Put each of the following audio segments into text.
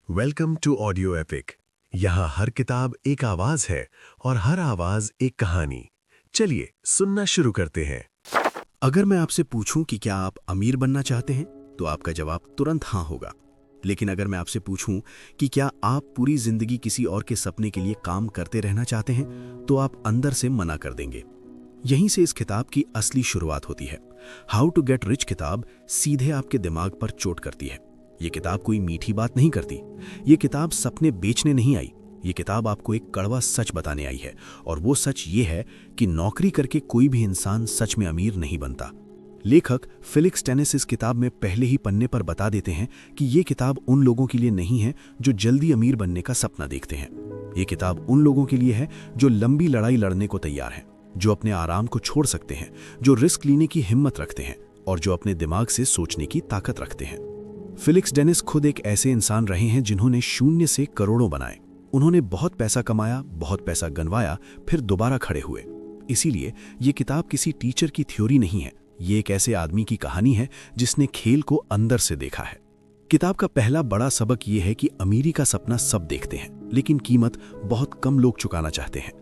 Welcome to audio epic. यहाँ हर किताब एक आवाज है और हर आवाज एक कहानी। चलिए सुनना शुरू करते हैं। अगर मैं आपसे पूछूं कि क्या आप अमीर बनना चाहते हैं तो आपका जवाब तुरंत हाँ होगा। लेकिन अगर मैं आपसे पूछूं कि क्या आप पूरी जिंदगी किसी और के सपने के लिए काम करते रहना चाहते हैं तो आप अंदर से मना कर देंगे। यहीं से इस किताब की असली शुरुआत होती है। हाउ टू गेट रिच किताब सीधे आपके दिमाग पर चोट करती है। ये किताब कोई मीठी बात नहीं करती। ये किताब सपने बेचने नहीं आई। ये किताब आपको एक कड़वा सच बताने आई है, और वो सच ये है कि नौकरी करके कोई भी इंसान सच में अमीर नहीं बनता। लेखक फेलिक्स टेनिस इस किताब में पहले ही पन्ने पर बता देते हैं कि ये किताब उन लोगों के लिए नहीं है जो जल्दी अमीर बनने का सपना देखते हैं। ये किताब उन लोगों के लिए है जो लंबी लड़ाई लड़ने को तैयार हैं, जो अपने आराम को छोड़ सकते हैं, जो रिस्क लेने की हिम्मत रखते हैं और जो अपने दिमाग से सोचने की ताकत रखते हैं। फेलिक्स टेनिस खुद एक ऐसे इंसान रहे हैं जिन्होंने शून्य से करोड़ों बनाए। उन्होंने बहुत पैसा कमाया, बहुत पैसा गंवाया, फिर दोबारा खड़े हुए। इसीलिए ये किताब किसी टीचर की थ्योरी नहीं है। ये एक ऐसे आदमी की कहानी है जिसने खेल को अंदर से देखा है। किताब का पहला बड़ा सबक ये है कि अमीरी का सपना सब देखते हैं, लेकिन कीमत बहुत कम लोग चुकाना चाहते हैं।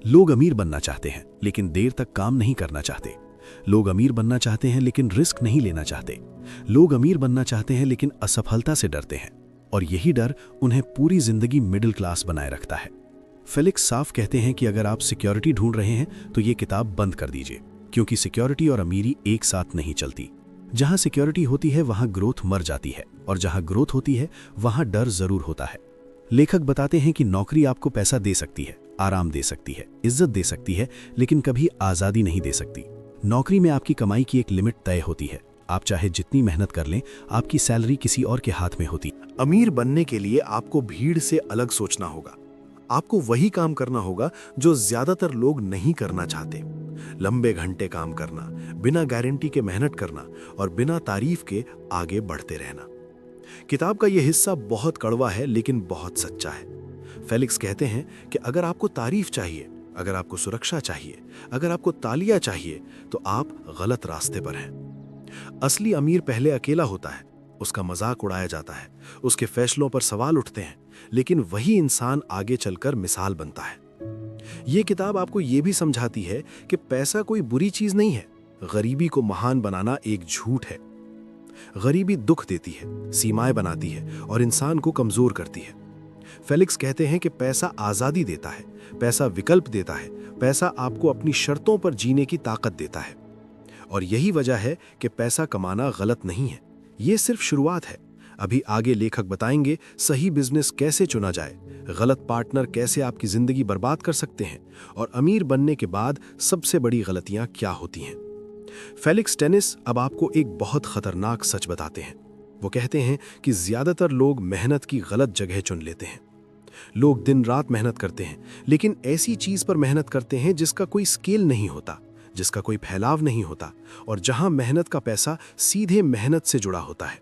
लोग अमीर बनना चाहते हैं लेकिन देर तक काम नहीं करना चाहते। लोग अमीर बनना चाहते हैं लेकिन रिस्क नहीं लेना चाहते। लोग अमीर बनना चाहते हैं लेकिन असफलता से डरते हैं, और यही डर उन्हें पूरी जिंदगी मिडिल क्लास बनाए रखता है। फेलिक्स साफ कहते हैं कि अगर आप सिक्योरिटी ढूंढ रहे हैं तो ये किताब बंद कर दीजिए, क्योंकि सिक्योरिटी और अमीरी एक साथ नहीं चलती। जहां सिक्योरिटी होती है वहां ग्रोथ मर जाती है, और जहां ग्रोथ होती है वहां डर जरूर होता है। लेखक बताते हैं कि नौकरी आपको पैसा दे सकती है, आराम दे सकती है, इज्जत दे सकती है, लेकिन कभी आजादी नहीं दे सकती। नौकरी में आपकी कमाई की एक लिमिट तय होती है। आप चाहे जितनी मेहनत कर लें, आपकी सैलरी किसी और के हाथ में होती। अमीर बनने के लिए आपको भीड़ से अलग सोचना होगा। आपको वही काम करना होगा जो ज्यादातर लोग नहीं करना चाहते। लंबे घंटे काम करना, बिना गारंटी के मेहनत करना और बिना तारीफ के आगे बढ़ते रहना। किताब का यह हिस्सा बहुत कड़वा है लेकिन बहुत सच्चा है। फेलिक्स कहते हैं कि अगर आपको तारीफ चाहिए, अगर आपको सुरक्षा चाहिए, अगर आपको तालियां चाहिए, तो आप गलत रास्ते पर हैं। असली अमीर पहले अकेला होता है, उसका मजाक उड़ाया जाता है, उसके फैसलों पर सवाल उठते हैं, लेकिन वही इंसान आगे चलकर मिसाल बनता है। यह किताब आपको यह भी समझाती है कि पैसा कोई बुरी चीज नहीं है। गरीबी को महान बनाना एक झूठ है। गरीबी दुख देती है, सीमाएं बनाती है और इंसान को कमजोर करती है। फेलिक्स कहते हैं कि पैसा आजादी देता है, पैसा विकल्प देता है, पैसा आपको अपनी शर्तों पर जीने की ताकत देता है। और यही वजह है कि पैसा कमाना गलत नहीं है, ये सिर्फ शुरुआत है। अभी आगे लेखक बताएंगे सही बिजनेस कैसे चुना जाए, गलत पार्टनर कैसे आपकी जिंदगी बर्बाद कर सकते हैं, और अमीर बनने के बाद सबसे बड़ी गलतियां क्या होती हैं। फेलिक्स टेनिस अब आपको एक बहुत खतरनाक सच बताते हैं। वो कहते हैं कि ज्यादातर लोग मेहनत की गलत जगह चुन लेते हैं। लोग दिन रात मेहनत करते हैं, लेकिन ऐसी चीज पर मेहनत करते हैं जिसका कोई स्केल नहीं होता, जिसका कोई फैलाव नहीं होता, और जहां मेहनत का पैसा सीधे मेहनत से जुड़ा होता है।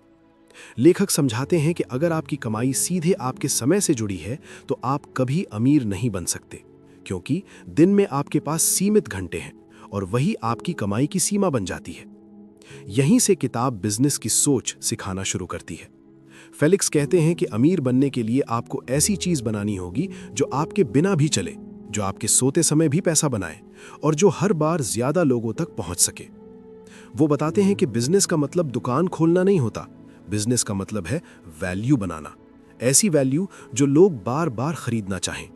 लेखक समझाते हैं कि अगर आपकी कमाई सीधे आपके समय से जुड़ी है तो आप कभी अमीर नहीं बन सकते, क्योंकि दिन में आपके पास सीमित घंटे हैं और वही आपकी कमाई की सीमा बन जाती है। यहीं से किताब बिजनेस की सोच सिखाना शुरू करती है। फेलिक्स कहते हैं कि अमीर बनने के लिए आपको ऐसी चीज बनानी होगी जो आपके बिना भी चले, जो आपके सोते समय भी पैसा बनाए और जो हर बार ज्यादा लोगों तक पहुंच सके। वो बताते हैं कि बिजनेस का मतलब दुकान खोलना नहीं होता। बिजनेस का मतलब है वैल्यू बनाना, ऐसी वैल्यू जो लोग बार बार खरीदना चाहें।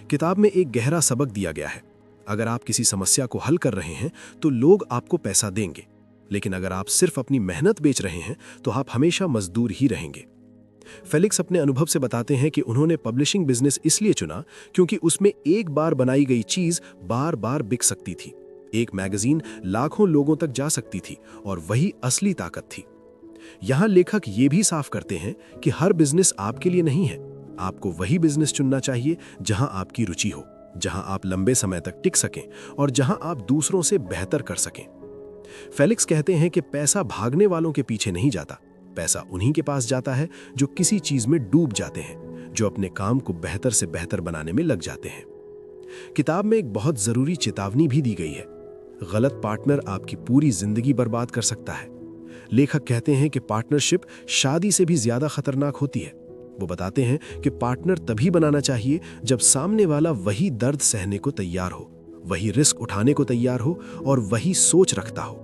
किताब में एक गहरा सबक दिया गया है। अगर आप किसी समस्या को हल कर रहे हैं तो लोग आपको पैसा देंगे, लेकिन अगर आप सिर्फ अपनी मेहनत बेच रहे हैं तो आप हमेशा मजदूर ही रहेंगे। फेलिक्स अपने अनुभव से बताते हैं कि उन्होंने पब्लिशिंग बिजनेस इसलिए चुना क्योंकि उसमें एक बार बनाई गई चीज बार बार बिक सकती थी। एक मैगजीन लाखों लोगों तक जा सकती थी, और वही असली ताकत थी। यहां लेखक ये भी साफ करते हैं कि हर बिजनेस आपके लिए नहीं है। आपको वही बिजनेस चुनना चाहिए जहां आपकी रुचि हो, जहां आप लंबे समय तक टिक सकें और जहां आप दूसरों से बेहतर कर सकें। फेलिक्स कहते हैं कि पैसा भागने वालों के पीछे नहीं जाता, पैसा उन्हीं के पास जाता है जो किसी चीज में डूब जाते हैं, जो अपने काम को बेहतर से बेहतर बनाने में लग जाते हैं। किताब में एक बहुत जरूरी चेतावनी भी दी गई है। गलत पार्टनर आपकी पूरी जिंदगी बर्बाद कर सकता है। लेखक कहते हैं कि पार्टनरशिप शादी से भी ज्यादा खतरनाक होती है। वो बताते हैं कि पार्टनर तभी बनाना चाहिए जब सामने वाला वही दर्द सहने को तैयार हो, वही रिस्क उठाने को तैयार हो और वही सोच रखता हो।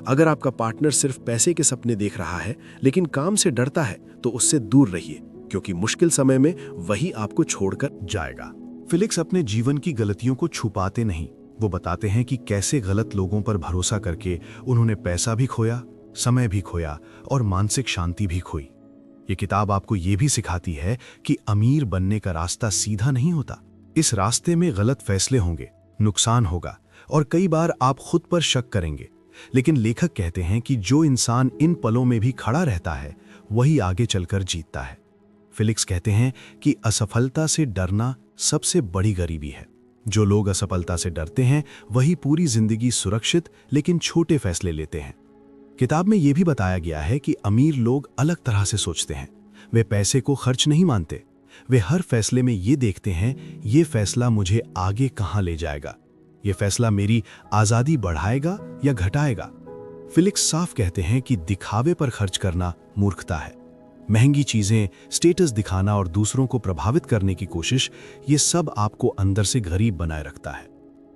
अगर आपका पार्टनर सिर्फ पैसे के सपने देख रहा है लेकिन काम से डरता है तो उससे दूर रहिए, क्योंकि मुश्किल समय में वही आपको छोड़कर जाएगा। फिलिक्स अपने जीवन की गलतियों को छुपाते नहीं। वो बताते हैं कि कैसे गलत लोगों पर भरोसा करके उन्होंने पैसा भी खोया, समय भी खोया और मानसिक शांति भी खोई। ये किताब आपको ये भी सिखाती है कि अमीर बनने का रास्ता सीधा नहीं होता। इस रास्ते में गलत फैसले होंगे, नुकसान होगा और कई बार आप खुद पर शक करेंगे। लेकिन लेखक कहते हैं कि जो इंसान इन पलों में भी खड़ा रहता है वही आगे चलकर जीतता है। फिलिक्स कहते हैं कि असफलता से डरना सबसे बड़ी गरीबी है। जो लोग असफलता से डरते हैं वही पूरी जिंदगी सुरक्षित लेकिन छोटे फैसले लेते हैं। किताब में यह भी बताया गया है कि अमीर लोग अलग तरह से सोचते हैं। वे पैसे को खर्च नहीं मानते। वे हर फैसले में ये देखते हैं, ये फैसला मुझे आगे कहाँ ले जाएगा, ये फैसला मेरी आज़ादी बढ़ाएगा या घटाएगा। फिलिक्स साफ कहते हैं कि दिखावे पर खर्च करना मूर्खता है। महंगी चीजें, स्टेटस दिखाना और दूसरों को प्रभावित करने की कोशिश, ये सब आपको अंदर से गरीब बनाए रखता है।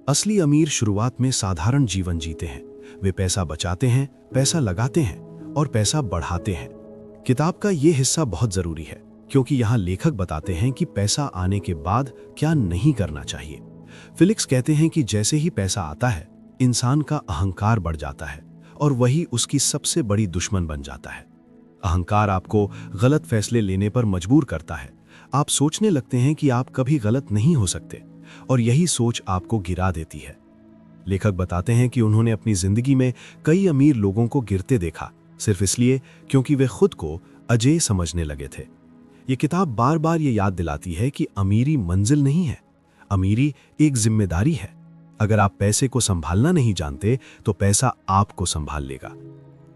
असली अमीर शुरुआत में साधारण जीवन जीते हैं। वे पैसा बचाते हैं, पैसा लगाते हैं और पैसा बढ़ाते हैं। किताब का ये हिस्सा बहुत जरूरी है क्योंकि यहाँ लेखक बताते हैं कि पैसा आने के बाद क्या नहीं करना चाहिए। फिलिक्स कहते हैं कि जैसे ही पैसा आता है, इंसान का अहंकार बढ़ जाता है और वही उसकी सबसे बड़ी दुश्मन बन जाता है। अहंकार आपको गलत फैसले लेने पर मजबूर करता है। आप सोचने लगते हैं कि आप कभी गलत नहीं हो सकते और यही सोच आपको गिरा देती है। लेखक बताते हैं कि उन्होंने अपनी जिंदगी में कई अमीर लोगों को गिरते देखा, सिर्फ इसलिए क्योंकि वे खुद को अजेय समझने लगे थे। ये किताब बार बार ये याद दिलाती है कि अमीरी मंजिल नहीं है, अमीरी एक जिम्मेदारी है। अगर आप पैसे को संभालना नहीं जानते तो पैसा आपको संभाल लेगा।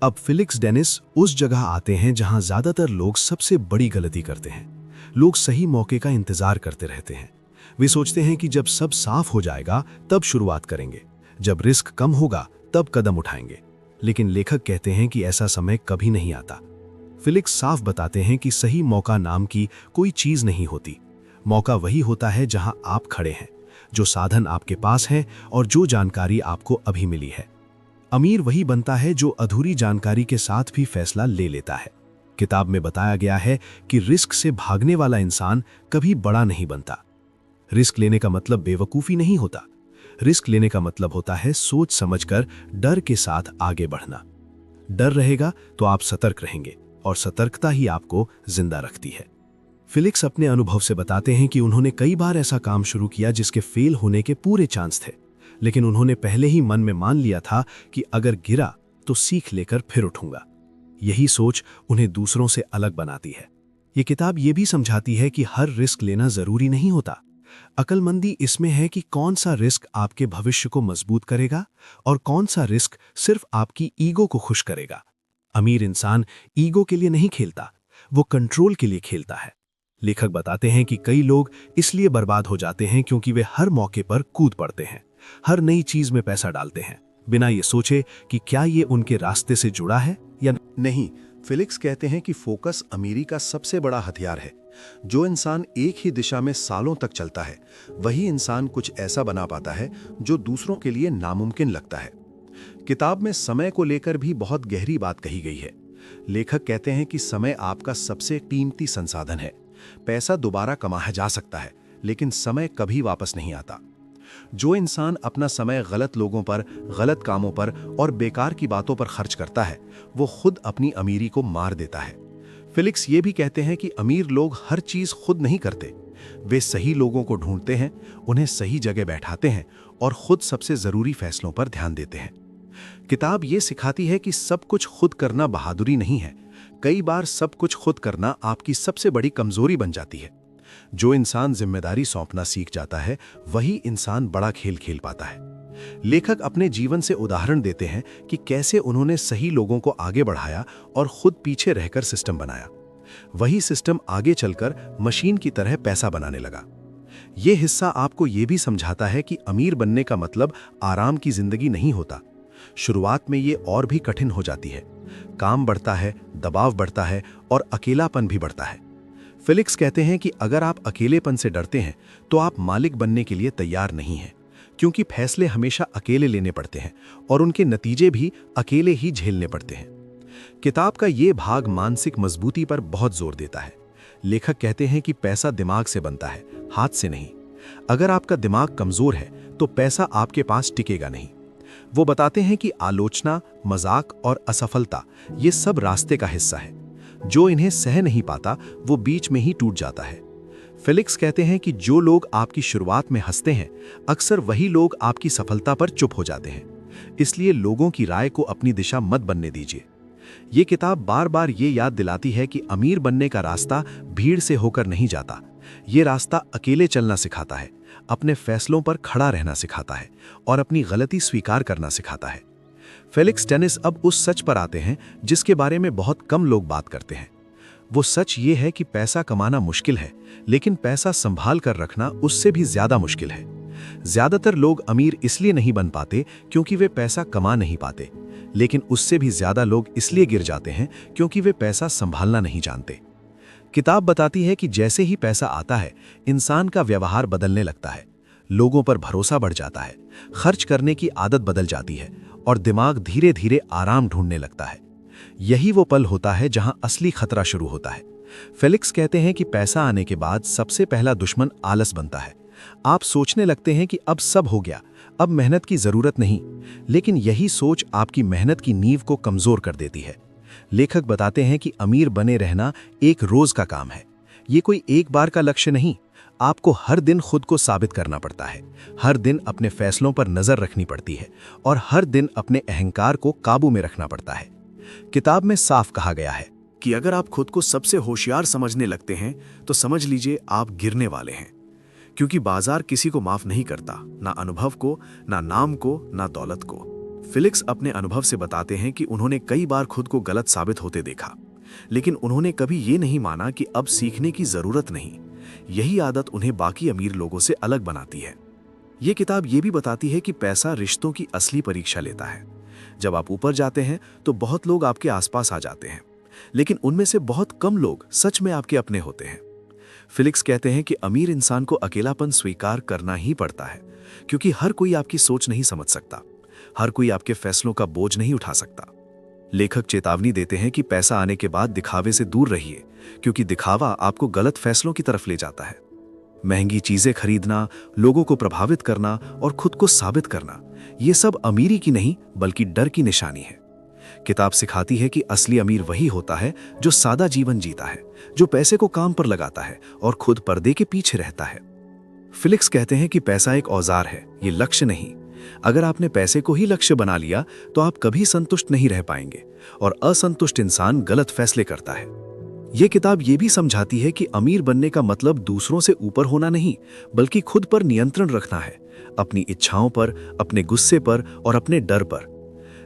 अब फिलिक्स डेनिस उस जगह आते हैं जहां ज्यादातर लोग सबसे बड़ी गलती करते हैं। लोग सही मौके का इंतजार करते रहते हैं। वे सोचते हैं कि जब सब साफ हो जाएगा तब शुरुआत करेंगे, जब रिस्क कम होगा तब कदम उठाएंगे। लेकिन लेखक कहते हैं कि ऐसा समय कभी नहीं आता। फिलिक्स साफ बताते हैं कि सही मौका नाम की कोई चीज नहीं होती। मौका वही होता है जहां आप खड़े हैं, जो साधन आपके पास है और जो जानकारी आपको अभी मिली है। अमीर वही बनता है जो अधूरी जानकारी के साथ भी फैसला ले लेता है। किताब में बताया गया है कि रिस्क से भागने वाला इंसान कभी बड़ा नहीं बनता। रिस्क लेने का मतलब बेवकूफी नहीं होता। रिस्क लेने का मतलब होता है सोच समझकर डर के साथ आगे बढ़ना। डर रहेगा तो आप सतर्क रहेंगे और सतर्कता ही आपको जिंदा रखती है। फिलिक्स अपने अनुभव से बताते हैं कि उन्होंने कई बार ऐसा काम शुरू किया जिसके फेल होने के पूरे चांस थे, लेकिन उन्होंने पहले ही मन में मान लिया था कि अगर गिरा तो सीख लेकर फिर उठूंगा। यही सोच उन्हें दूसरों से अलग बनाती है। ये किताब ये भी समझाती है कि हर रिस्क लेना जरूरी नहीं होता। अक्लमंदी इसमें है कि कौन सा रिस्क आपके भविष्य को मजबूत करेगा और कौन सा रिस्क सिर्फ आपकी ईगो को खुश करेगा। अमीर इंसान ईगो के लिए नहीं खेलता, वो कंट्रोल के लिए खेलता है। लेखक बताते हैं कि कई लोग इसलिए बर्बाद हो जाते हैं क्योंकि वे हर मौके पर कूद पड़ते हैं, हर नई चीज में पैसा डालते हैं, बिना ये सोचे कि क्या ये उनके रास्ते से जुड़ा है या नहीं। फिलिक्स कहते हैं कि फोकस अमीरी का सबसे बड़ा हथियार है। जो इंसान एक ही दिशा में सालों तक चलता है, वही इंसान कुछ ऐसा बना पाता है जो दूसरों के लिए नामुमकिन लगता है। किताब में समय को लेकर भी बहुत गहरी बात कही गई है। लेखक कहते हैं कि समय आपका सबसे कीमती संसाधन है। पैसा दोबारा कमाया जा सकता है, लेकिन समय कभी वापस नहीं आता। जो इंसान अपना समय गलत लोगों पर, गलत कामों पर और बेकार की बातों पर खर्च करता है, वो खुद अपनी अमीरी को मार देता है। फिलिक्स ये भी कहते हैं कि अमीर लोग हर चीज खुद नहीं करते। वे सही लोगों को ढूंढते हैं, उन्हें सही जगह बैठाते हैं और खुद सबसे जरूरी फैसलों पर ध्यान देते हैं। किताब ये सिखाती है कि सब कुछ खुद करना बहादुरी नहीं है। कई बार सब कुछ खुद करना आपकी सबसे बड़ी कमजोरी बन जाती है। जो इंसान जिम्मेदारी सौंपना सीख जाता है, वही इंसान बड़ा खेल खेल पाता है। लेखक अपने जीवन से उदाहरण देते हैं कि कैसे उन्होंने सही लोगों को आगे बढ़ाया और खुद पीछे रहकर सिस्टम बनाया। वही सिस्टम आगे चलकर मशीन की तरह पैसा बनाने लगा। यह हिस्सा आपको यह भी समझाता है कि अमीर बनने का मतलब आराम की जिंदगी नहीं होता। शुरुआत में ये और भी कठिन हो जाती है। काम बढ़ता है, दबाव बढ़ता है और अकेलापन भी बढ़ता है। फिलिक्स कहते हैं कि अगर आप अकेलेपन से डरते हैं तो आप मालिक बनने के लिए तैयार नहीं हैं, क्योंकि फैसले हमेशा अकेले लेने पड़ते हैं और उनके नतीजे भी अकेले ही झेलने पड़ते हैं। किताब का ये भाग मानसिक मजबूती पर बहुत जोर देता है। लेखक कहते हैं कि पैसा दिमाग से बनता है, हाथ से नहीं। अगर आपका दिमाग कमजोर है तो पैसा आपके पास टिकेगा नहीं। वो बताते हैं कि आलोचना, मजाक और असफलता ये सब रास्ते का हिस्सा है। जो इन्हें सह नहीं पाता वो बीच में ही टूट जाता है। फिलिक्स कहते हैं कि जो लोग आपकी शुरुआत में हंसते हैं, अक्सर वही लोग आपकी सफलता पर चुप हो जाते हैं। इसलिए लोगों की राय को अपनी दिशा मत बनने दीजिए। ये किताब बार बार ये याद दिलाती है कि अमीर बनने का रास्ता भीड़ से होकर नहीं जाता। ये रास्ता अकेले चलना सिखाता है, अपने फैसलों पर खड़ा रहना सिखाता है और अपनी गलती स्वीकार करना सिखाता है। फेलिक्स डेनिस अब उस सच पर आते हैं जिसके बारे में बहुत कम लोग बात करते हैं। वो सच ये है कि पैसा कमाना मुश्किल है, लेकिन पैसा संभाल कर रखना उससे भी ज्यादा मुश्किल है। ज्यादातर लोग अमीर इसलिए नहीं बन पाते क्योंकि वे पैसा कमा नहीं पाते, लेकिन उससे भी ज्यादा लोग इसलिए गिर जाते हैं क्योंकि वे पैसा संभालना नहीं जानते। किताब बताती है कि जैसे ही पैसा आता है, इंसान का व्यवहार बदलने लगता है। लोगों पर भरोसा बढ़ जाता है, खर्च करने की आदत बदल जाती है और दिमाग धीरे धीरे आराम ढूंढने लगता है। यही वो पल होता है जहां असली खतरा शुरू होता है। फेलिक्स कहते हैं कि पैसा आने के बाद सबसे पहला दुश्मन आलस बनता है। आप सोचने लगते हैं कि अब सब हो गया, अब मेहनत की जरूरत नहीं, लेकिन यही सोच आपकी मेहनत की नींव को कमजोर कर देती है। लेखक बताते हैं कि अमीर बने रहना एक रोज का काम है। ये कोई एक बार का लक्ष्य नहीं। आपको हर दिन खुद को साबित करना पड़ता है, हर दिन अपने फैसलों पर नजर रखनी पड़ती है और हर दिन अपने अहंकार को काबू में रखना पड़ता है। किताब में साफ कहा गया है कि अगर आप खुद को सबसे होशियार समझने लगते हैं तो समझ लीजिए आप गिरने वाले हैं, क्योंकि बाजार किसी को माफ नहीं करता, ना अनुभव को, ना नाम को, ना दौलत को। फिलिक्स अपने अनुभव से बताते हैं कि उन्होंने कई बार खुद को गलत साबित होते देखा, लेकिन उन्होंने कभी ये नहीं माना कि अब सीखने की जरूरत नहीं। यही आदत उन्हें बाकी अमीर लोगों से अलग बनाती है। ये किताब ये भी बताती है कि पैसा रिश्तों की असली परीक्षा लेता है। जब आप ऊपर जाते हैं तो बहुत लोग आपके आसपास आ जाते हैं, लेकिन उनमें से बहुत कम लोग सच में आपके अपने होते हैं। फिलिक्स कहते हैं कि अमीर इंसान को अकेलापन स्वीकार करना ही पड़ता है, क्योंकि हर कोई आपकी सोच नहीं समझ सकता, हर कोई आपके फैसलों का बोझ नहीं उठा सकता। लेखक चेतावनी देते हैं कि पैसा आने के बाद दिखावे से दूर रहिए, क्योंकि दिखावा आपको गलत फैसलों की तरफ ले जाता है। महंगी चीजें खरीदना, लोगों को प्रभावित करना और खुद को साबित करना, ये सब अमीरी की नहीं बल्कि डर की निशानी है। किताब सिखाती है कि असली अमीर वही होता है जो सादा जीवन जीता है, जो पैसे को काम पर लगाता है और खुद पर्दे के पीछे रहता है। फिलिक्स कहते हैं कि पैसा एक औजार है, ये लक्ष्य नहीं। अगर आपने पैसे को ही लक्ष्य बना लिया तो आप कभी संतुष्ट नहीं रह पाएंगे, और असंतुष्ट इंसान गलत फैसले करता है। यह किताब ये भी समझाती है कि अमीर बनने का मतलब दूसरों से ऊपर होना नहीं, बल्कि खुद पर नियंत्रण रखना है, अपनी इच्छाओं पर, अपने गुस्से पर और अपने डर पर।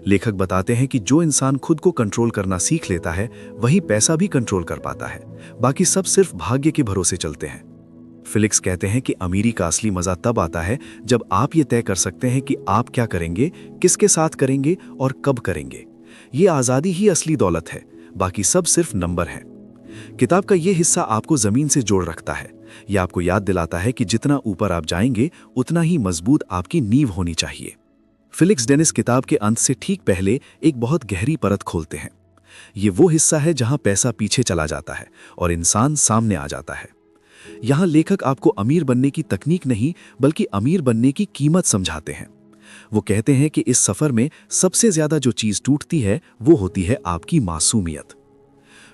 लेखक बताते हैं कि जो इंसान खुद को कंट्रोल करना सीख लेता है, वही पैसा भी कंट्रोल कर पाता है। बाकी सब सिर्फ भाग्य के भरोसे चलते हैं। फिलिक्स कहते हैं कि अमीरी का असली मजा तब आता है जब आप ये तय कर सकते हैं कि आप क्या करेंगे, किसके साथ करेंगे और कब करेंगे। ये आज़ादी ही असली दौलत है, बाकी सब सिर्फ नंबर है। किताब का ये हिस्सा आपको जमीन से जोड़ रखता है। यह आपको याद दिलाता है कि जितना ऊपर आप जाएंगे, उतना ही मजबूत आपकी नींव होनी चाहिए। फिलिक्स डेनिस किताब के अंत से ठीक पहले एक बहुत गहरी परत खोलते हैं। ये वो हिस्सा है जहां पैसा पीछे चला जाता है और इंसान सामने आ जाता है। यहां लेखक आपको अमीर बनने की तकनीक नहीं, बल्कि अमीर बनने की कीमत समझाते हैं। वो कहते हैं कि इस सफर में सबसे ज्यादा जो चीज टूटती है वो होती है आपकी मासूमियत।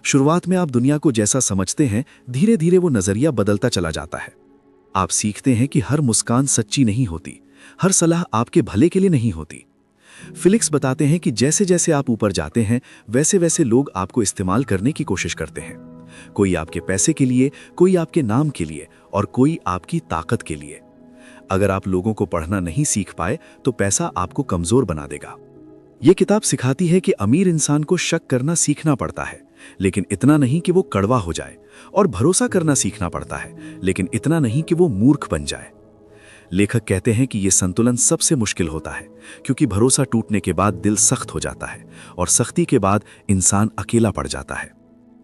शुरुआत में आप दुनिया को जैसा समझते हैं, धीरे धीरे वो नजरिया बदलता चला जाता है। आप सीखते हैं कि हर मुस्कान सच्ची नहीं होती, हर सलाह आपके भले के लिए नहीं होती। फिलिक्स बताते हैं कि जैसे जैसे आप ऊपर जाते हैं, वैसे वैसे लोग आपको इस्तेमाल करने की कोशिश करते हैं। कोई आपके पैसे के लिए, कोई आपके नाम के लिए और कोई आपकी ताकत के लिए। अगर आप लोगों को पढ़ना नहीं सीख पाए तो पैसा आपको कमजोर बना देगा। यह किताब सिखाती है कि अमीर इंसान को शक करना सीखना पड़ता है, लेकिन इतना नहीं कि वो कड़वा हो जाए, और भरोसा करना सीखना पड़ता है, लेकिन इतना नहीं कि वो मूर्ख बन जाए। लेखक कहते हैं कि यह संतुलन सबसे मुश्किल होता है, क्योंकि भरोसा टूटने के बाद दिल सख्त हो जाता है और सख्ती के बाद इंसान अकेला पड़ जाता है।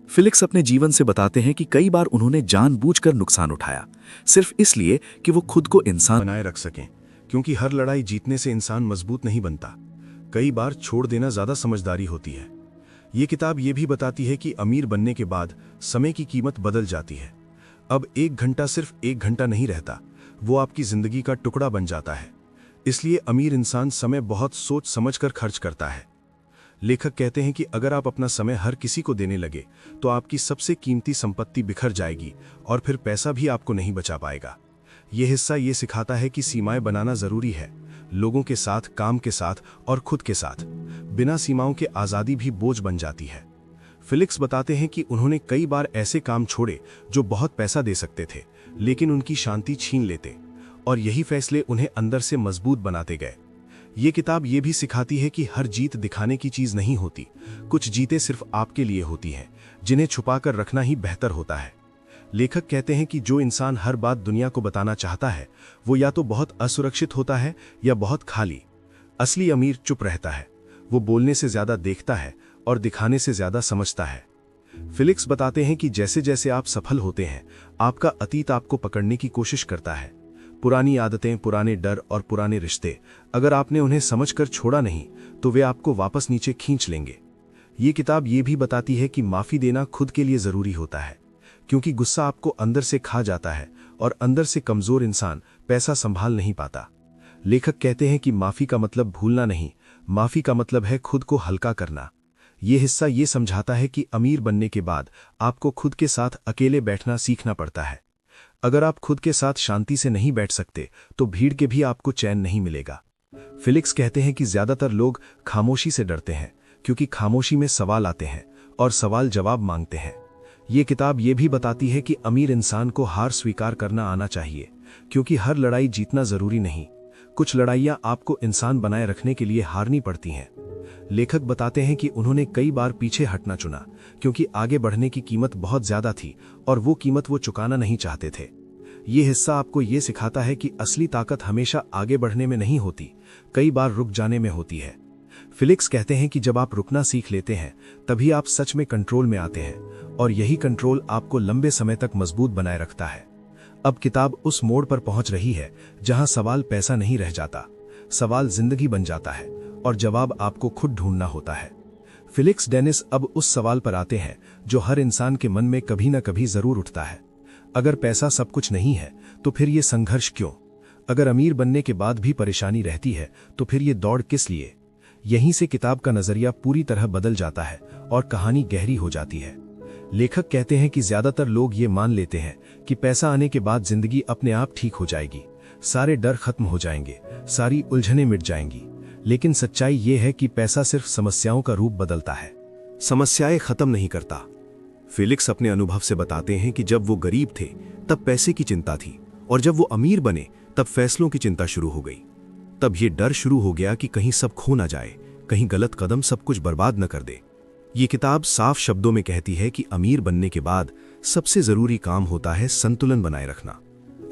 फिलिक्स अपने जीवन से बताते हैं कि कई बार उन्होंने जानबूझकर नुकसान उठाया, सिर्फ इसलिए कि वो खुद को इंसान बनाए रख सकें, क्योंकि हर लड़ाई जीतने से इंसान मजबूत नहीं बनता। कई बार छोड़ देना ज्यादा समझदारी होती है। ये किताब ये भी बताती है कि अमीर बनने के बाद समय की कीमत बदल जाती है। अब 1 घंटा सिर्फ 1 घंटा नहीं रहता, वो आपकी जिंदगी का टुकड़ा बन जाता है। इसलिए अमीर इंसान समय बहुत सोच समझकर खर्च करता है। लेखक कहते हैं कि अगर आप अपना समय हर किसी को देने लगे तो आपकी सबसे कीमती संपत्ति बिखर जाएगी और फिर पैसा भी आपको नहीं बचा पाएगा। यह हिस्सा ये सिखाता है कि सीमाएं बनाना जरूरी है, लोगों के साथ, काम के साथ और खुद के साथ। बिना सीमाओं के आज़ादी भी बोझ बन जाती है। फिलिक्स बताते हैं कि उन्होंने कई बार ऐसे काम छोड़े जो बहुत पैसा दे सकते थे, लेकिन उनकी शांति छीन लेते, और यही फैसले उन्हें अंदर से मजबूत बनाते गए। ये किताब ये भी सिखाती है कि हर जीत दिखाने की चीज नहीं होती। कुछ जीतें सिर्फ आपके लिए होती हैं, जिन्हें छुपाकर रखना ही बेहतर होता है। लेखक कहते हैं कि जो इंसान हर बात दुनिया को बताना चाहता है, वो या तो बहुत असुरक्षित होता है या बहुत खाली। असली अमीर चुप रहता है, वो बोलने से ज्यादा देखता है और दिखाने से ज्यादा समझता है। फिलिक्स बताते हैं कि जैसे जैसे आप सफल होते हैं, आपका अतीत आपको पकड़ने की कोशिश करता है। पुरानी आदतें, पुराने डर और पुराने रिश्ते, अगर आपने उन्हें समझकर छोड़ा नहीं तो वे आपको वापस नीचे खींच लेंगे। ये किताब ये भी बताती है कि माफी देना खुद के लिए जरूरी होता है, क्योंकि गुस्सा आपको अंदर से खा जाता है और अंदर से कमजोर इंसान पैसा संभाल नहीं पाता। लेखक कहते हैं कि माफी का मतलब भूलना नहीं, माफी का मतलब है खुद को हल्का करना। ये हिस्सा ये समझाता है कि अमीर बनने के बाद आपको खुद के साथ अकेले बैठना सीखना पड़ता है। अगर आप खुद के साथ शांति से नहीं बैठ सकते तो भीड़ के भी आपको चैन नहीं मिलेगा। फिलिक्स कहते हैं कि ज्यादातर लोग खामोशी से डरते हैं, क्योंकि खामोशी में सवाल आते हैं और सवाल जवाब मांगते हैं। ये किताब ये भी बताती है कि अमीर इंसान को हार स्वीकार करना आना चाहिए, क्योंकि हर लड़ाई जीतना जरूरी नहीं। कुछ लड़ाइयां आपको इंसान बनाए रखने के लिए हारनी पड़ती हैं। लेखक बताते हैं कि उन्होंने कई बार पीछे हटना चुना, क्योंकि आगे बढ़ने की कीमत बहुत ज्यादा थी और वो कीमत वो चुकाना नहीं चाहते थे। ये हिस्सा आपको ये सिखाता है कि असली ताकत हमेशा आगे बढ़ने में नहीं होती, कई बार रुक जाने में होती है। फिलिक्स कहते हैं कि जब आप रुकना सीख लेते हैं, तभी आप सच में कंट्रोल में आते हैं, और यही कंट्रोल आपको लंबे समय तक मजबूत बनाए रखता है। अब किताब उस मोड़ पर पहुंच रही है जहां सवाल पैसा नहीं रह जाता, सवाल जिंदगी बन जाता है और जवाब आपको खुद ढूंढना होता है। फिलिक्स डेनिस अब उस सवाल पर आते हैं जो हर इंसान के मन में कभी न कभी जरूर उठता है। अगर पैसा सब कुछ नहीं है तो फिर ये संघर्ष क्यों? अगर अमीर बनने के बाद भी परेशानी रहती है तो फिर ये दौड़ किस लिए? यहीं से किताब का नजरिया पूरी तरह बदल जाता है और कहानी गहरी हो जाती है। लेखक कहते हैं कि ज्यादातर लोग ये मान लेते हैं कि पैसा आने के बाद जिंदगी अपने आप ठीक हो जाएगी, सारे डर खत्म हो जाएंगे, सारी उलझनें मिट जाएंगी। लेकिन सच्चाई ये है कि पैसा सिर्फ समस्याओं का रूप बदलता है, समस्याएं खत्म नहीं करता। फिलिक्स अपने अनुभव से बताते हैं कि जब वो गरीब थे तब पैसे की चिंता थी, और जब वो अमीर बने तब फैसलों की चिंता शुरू हो गई। तब ये डर शुरू हो गया कि कहीं सब खो ना जाए, कहीं गलत कदम सब कुछ बर्बाद न कर दे। ये किताब साफ शब्दों में कहती है कि अमीर बनने के बाद सबसे जरूरी काम होता है संतुलन बनाए रखना।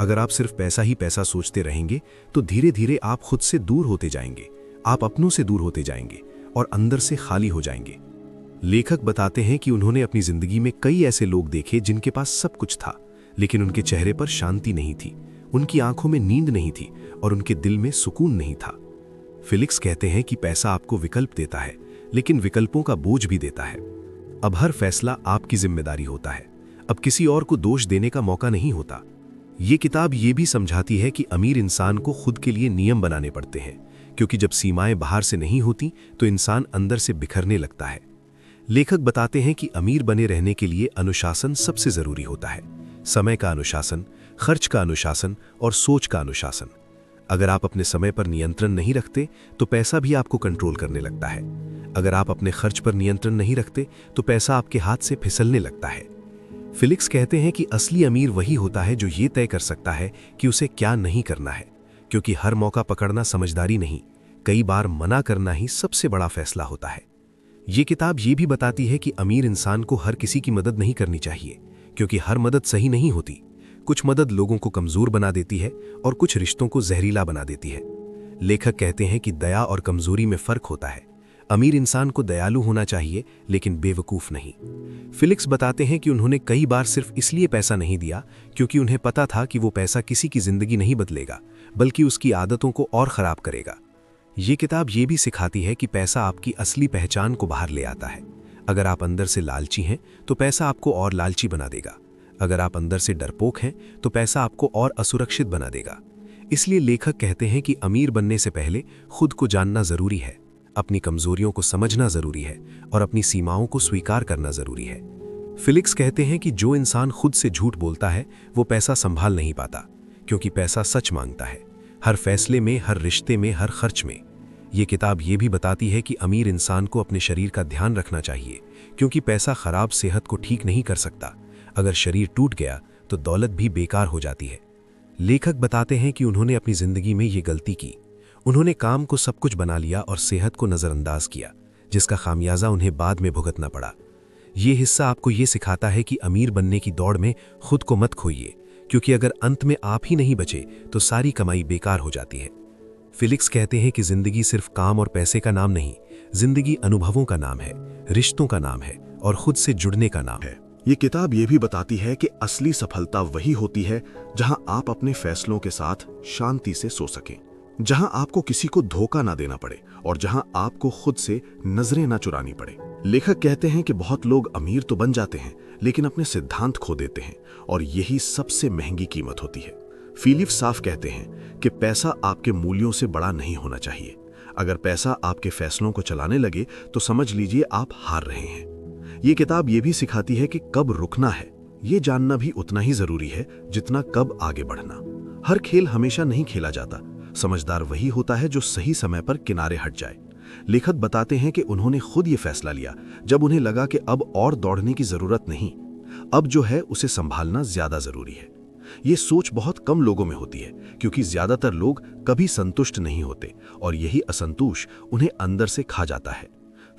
अगर आप सिर्फ पैसा ही पैसा सोचते रहेंगे तो धीरे धीरे आप खुद से दूर होते जाएंगे, आप अपनों से दूर होते जाएंगे और अंदर से खाली हो जाएंगे। लेखक बताते हैं कि उन्होंने अपनी जिंदगी में कई ऐसे लोग देखे जिनके पास सब कुछ था, लेकिन उनके चेहरे पर शांति नहीं थी, उनकी आंखों में नींद नहीं थी और उनके दिल में सुकून नहीं था। फिलिक्स कहते हैं कि पैसा आपको विकल्प देता है, लेकिन विकल्पों का बोझ भी देता है। अब हर फैसला आपकी जिम्मेदारी होता है, अब किसी और को दोष देने का मौका नहीं होता। ये किताब ये भी समझाती है कि अमीर इंसान को खुद के लिए नियम बनाने पड़ते हैं, क्योंकि जब सीमाएं बाहर से नहीं होती तो इंसान अंदर से बिखरने लगता है। लेखक बताते हैं कि अमीर बने रहने के लिए अनुशासन सबसे जरूरी होता है, समय का अनुशासन, खर्च का अनुशासन और सोच का अनुशासन। अगर आप अपने समय पर नियंत्रण नहीं रखते तो पैसा भी आपको कंट्रोल करने लगता है। अगर आप अपने खर्च पर नियंत्रण नहीं रखते तो पैसा आपके हाथ से फिसलने लगता है। फिलिक्स कहते हैं कि असली अमीर वही होता है जो ये तय कर सकता है कि उसे क्या नहीं करना है, क्योंकि हर मौका पकड़ना समझदारी नहीं, कई बार मना करना ही सबसे बड़ा फैसला होता है। ये किताब ये भी बताती है कि अमीर इंसान को हर किसी की मदद नहीं करनी चाहिए, क्योंकि हर मदद सही नहीं होती। कुछ मदद लोगों को कमजोर बना देती है और कुछ रिश्तों को जहरीला बना देती है। लेखक कहते हैं कि दया और कमजोरी में फर्क होता है। अमीर इंसान को दयालु होना चाहिए लेकिन बेवकूफ़ नहीं। फिलिक्स बताते हैं कि उन्होंने कई बार सिर्फ इसलिए पैसा नहीं दिया क्योंकि उन्हें पता था कि वो पैसा किसी की ज़िंदगी नहीं बदलेगा बल्कि उसकी आदतों को और ख़राब करेगा। ये किताब ये भी सिखाती है कि पैसा आपकी असली पहचान को बाहर ले आता है। अगर आप अंदर से लालची हैं तो पैसा आपको और लालची बना देगा। अगर आप अंदर से डरपोक हैं तो पैसा आपको और असुरक्षित बना देगा। इसलिए लेखक कहते हैं कि अमीर बनने से पहले खुद को जानना ज़रूरी है, अपनी कमज़ोरियों को समझना ज़रूरी है और अपनी सीमाओं को स्वीकार करना ज़रूरी है। फिलिक्स कहते हैं कि जो इंसान खुद से झूठ बोलता है वो पैसा संभाल नहीं पाता, क्योंकि पैसा सच मांगता है, हर फैसले में, हर रिश्ते में, हर खर्च में। ये किताब ये भी बताती है कि अमीर इंसान को अपने शरीर का ध्यान रखना चाहिए, क्योंकि पैसा खराब सेहत को ठीक नहीं कर सकता। अगर शरीर टूट गया तो दौलत भी बेकार हो जाती है। लेखक बताते हैं कि उन्होंने अपनी ज़िंदगी में ये गलती की। उन्होंने काम को सब कुछ बना लिया और सेहत को नज़रअंदाज किया, जिसका खामियाजा उन्हें बाद में भुगतना पड़ा। ये हिस्सा आपको ये सिखाता है कि अमीर बनने की दौड़ में खुद को मत खोइए, क्योंकि अगर अंत में आप ही नहीं बचे तो सारी कमाई बेकार हो जाती है। फिलिक्स कहते हैं कि ज़िंदगी सिर्फ काम और पैसे का नाम नहीं, ज़िंदगी अनुभवों का नाम है, रिश्तों का नाम है और खुद से जुड़ने का नाम है। ये किताब ये भी बताती है कि असली सफलता वही होती है जहां आप अपने फैसलों के साथ शांति से सो सकें, जहां आपको किसी को धोखा ना देना पड़े और जहां आपको खुद से नजरें ना चुरानी पड़े। लेखक कहते हैं कि बहुत लोग अमीर तो बन जाते हैं लेकिन अपने सिद्धांत खो देते हैं और यही सबसे महंगी कीमत होती है। फिलिप साफ कहते हैं कि पैसा आपके मूल्यों से बड़ा नहीं होना चाहिए। अगर पैसा आपके फैसलों को चलाने लगे तो समझ लीजिए आप हार रहे हैं। ये किताब ये भी सिखाती है कि कब रुकना है ये जानना भी उतना ही जरूरी है जितना कब आगे बढ़ना। हर खेल हमेशा नहीं खेला जाता, समझदार वही होता है जो सही समय पर किनारे हट जाए। लेखक बताते हैं कि उन्होंने खुद ये फैसला लिया जब उन्हें लगा कि अब और दौड़ने की जरूरत नहीं, अब जो है उसे संभालना ज्यादा जरूरी है। ये सोच बहुत कम लोगों में होती है, क्योंकि ज्यादातर लोग कभी संतुष्ट नहीं होते और यही असंतोष उन्हें अंदर से खा जाता है।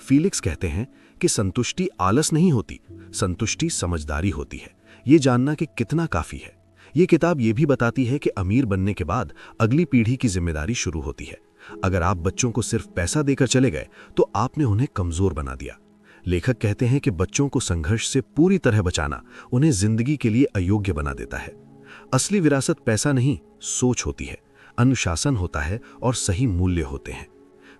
फिलिक्स कहते हैं कि संतुष्टि आलस नहीं होती, संतुष्टि समझदारी होती है, ये जानना कि कितना काफी है। ये किताब ये भी बताती है कि अमीर बनने के बाद अगली पीढ़ी की जिम्मेदारी शुरू होती है। अगर आप बच्चों को सिर्फ पैसा देकर चले गए तो आपने उन्हें कमजोर बना दिया। लेखक कहते हैं कि बच्चों को संघर्ष से पूरी तरह बचाना उन्हें जिंदगी के लिए अयोग्य बना देता है। असली विरासत पैसा नहीं, सोच होती है, अनुशासन होता है और सही मूल्य होते हैं।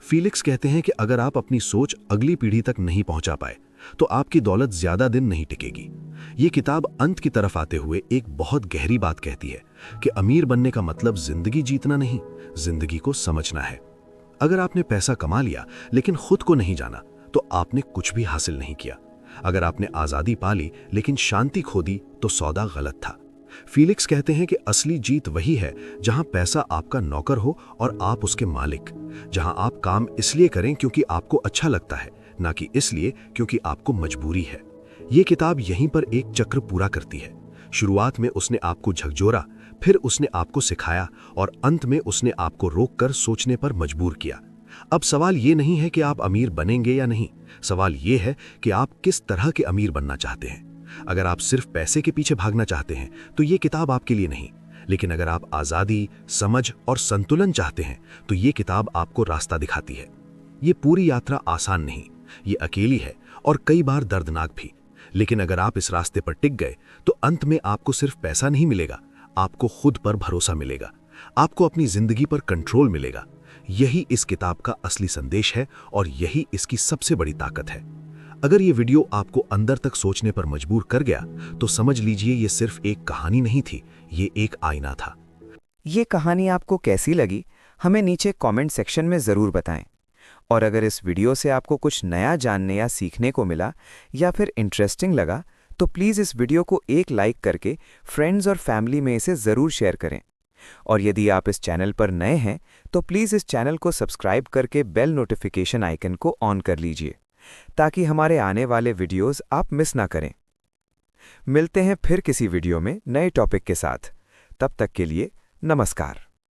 फिलिक्स कहते हैं कि अगर आप अपनी सोच अगली पीढ़ी तक नहीं पहुंचा पाए तो आपकी दौलत ज्यादा दिन नहीं टिकेगी। ये किताब अंत की तरफ आते हुए एक बहुत गहरी बात कहती है कि अमीर बनने का मतलब जिंदगी जीतना नहीं, जिंदगी को समझना है। अगर आपने पैसा कमा लिया लेकिन खुद को नहीं जाना तो आपने कुछ भी हासिल नहीं किया। अगर आपने आजादी पा ली लेकिन शांति खो दी तो सौदा गलत था। फिलिक्स कहते हैं कि असली जीत वही है जहां पैसा आपका नौकर हो और आप उसके मालिक, जहां आप काम इसलिए करें क्योंकि आपको अच्छा लगता है, ना कि इसलिए क्योंकि आपको मजबूरी है। ये किताब यहीं पर एक चक्र पूरा करती है। शुरुआत में उसने आपको झकझोरा, फिर उसने आपको सिखाया और अंत में उसने आपको रोककर सोचने पर मजबूर किया। अब सवाल ये नहीं है कि आप अमीर बनेंगे या नहीं, सवाल ये है कि आप किस तरह के अमीर बनना चाहते हैं। अगर आप सिर्फ पैसे के पीछे भागना चाहते हैं तो ये किताब आपके लिए नहीं, लेकिन अगर आप आज़ादी, समझ और संतुलन चाहते हैं तो ये किताब आपको रास्ता दिखाती है। ये पूरी यात्रा आसान नहीं, ये अकेली है और कई बार दर्दनाक भी, लेकिन अगर आप इस रास्ते पर टिक गए तो अंत में आपको सिर्फ पैसा नहीं मिलेगा, आपको खुद पर भरोसा मिलेगा, आपको अपनी जिंदगी पर कंट्रोल मिलेगा। यही इस किताब का असली संदेश है और यही इसकी सबसे बड़ी ताकत है। अगर ये वीडियो आपको अंदर तक सोचने पर मजबूर कर गया तो समझ लीजिए ये सिर्फ एक कहानी नहीं थी, ये एक आईना था। ये कहानी आपको कैसी लगी हमें नीचे कमेंट सेक्शन में ज़रूर बताएं। और अगर इस वीडियो से आपको कुछ नया जानने या सीखने को मिला या फिर इंटरेस्टिंग लगा तो प्लीज़ इस वीडियो को एक लाइक करके फ्रेंड्स और फैमिली में इसे ज़रूर शेयर करें। और यदि आप इस चैनल पर नए हैं तो प्लीज़ इस चैनल को सब्सक्राइब करके बेल नोटिफिकेशन आइकन को ऑन कर लीजिए ताकि हमारे आने वाले वीडियोस आप मिस ना करें। मिलते हैं फिर किसी वीडियो में नए टॉपिक के साथ। तब तक के लिए नमस्कार।